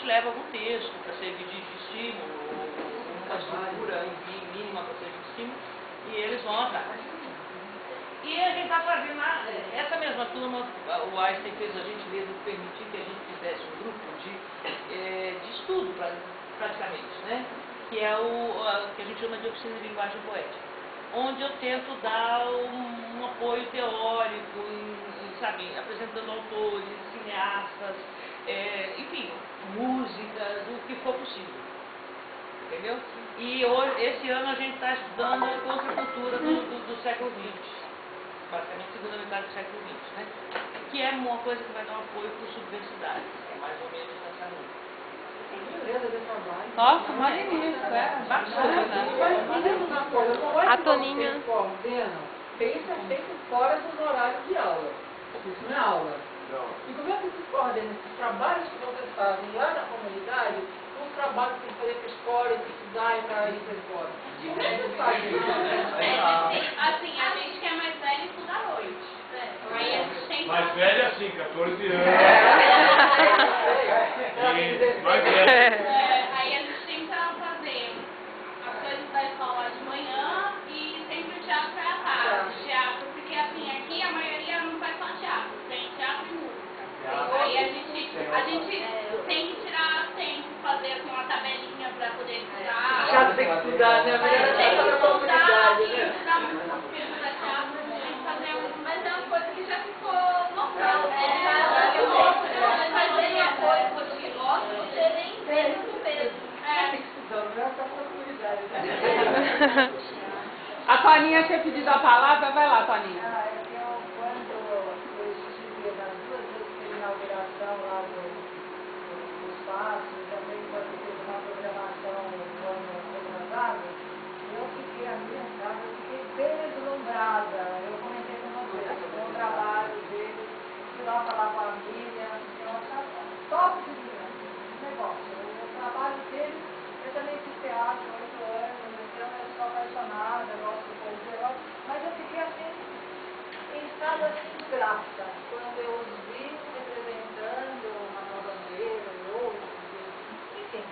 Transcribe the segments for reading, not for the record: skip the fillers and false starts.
leva algum texto para servir de estímulo, uma estrutura mínima para servir de estímulo, e eles vão atrás. E a gente está fazendo, essa mesma turma, o Einstein fez a gentileza de permitir que a gente fizesse um grupo de estudo, praticamente, né? Que é o que a gente chama de oficina de linguagem poética, onde eu tento dar um apoio teórico, sabe, apresentando autores, cineastas, enfim, músicas, o que for possível. Entendeu? E hoje, esse ano a gente está estudando a contracultura do século XX. Basicamente, segunda metade do século XX, né? Que é uma coisa que vai dar um apoio para o subversidade, é mais ou menos nessa linha. Nossa, magnífico, bacana. A Toninha. Pensa feito fora dos horários de aula. Isso não é aula. E como é que se coordena esses trabalhos que vocês fazem lá na comunidade, os trabalhos que tem que fazer para a escola, para estudar e para ir para a escola? Como é que vocês fazem isso? Assim, a gente que é mais velho estuda à noite. Aí a gente tem que... Mais velho assim, 14 anos. Mais velho. Aí a gente tenta fazer as coisas da escola de manhã e sempre o teatro é à tarde. Teatro, porque assim, aqui a maioria não faz só teatro, tem teatro e música. Aí a gente tem que tirar tempo, fazer assim, uma tabelinha para poder estudar. Já tem que estudar, né? Tem que estudar e né? estudar muito filme da teatro, tem que fazer mas é uma coisa que já ficou normal. Fazer uma coisa que você gosta, você nem vê muito mesmo. A Toninha tinha pedido a palavra, vai lá, Toninha. Quando eu estive nas duas vezes de inauguração lá do espaço, também quando teve uma programação no ano retrasado, eu fiquei ambientada, eu fiquei bem deslumbrada. Eu comentei com vocês, com o trabalho dele, fui lá falar com a família, eu achava top de negócio. O trabalho dele, eu também fiz teatro há 8 anos, então eu sou apaixonada, gosto de poesia, mas eu fiquei assim, em estado assim grata, quando eu os vi representando uma nova bandeira e outros, enfim,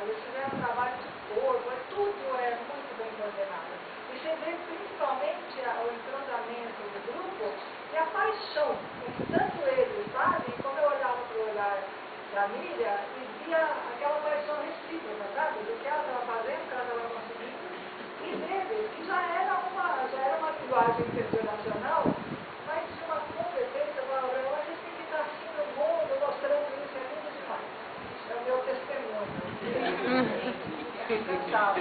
eles fizeram um trabalho de corpo, tudo é muito bem coordenado. E você vê principalmente o entrosamento do grupo e a paixão, que tanto eles fazem, como eu olhava para o olhar da Miriam e via aquela paixão recíproca, sabe? Do que ela estava fazendo, que ela estava conseguindo, e deles, que já era uma linguagem internacional, mas de uma competência, a gente tem que estar assim no mundo, mostrando isso, é muito demais. É o meu testemunho. Cansado.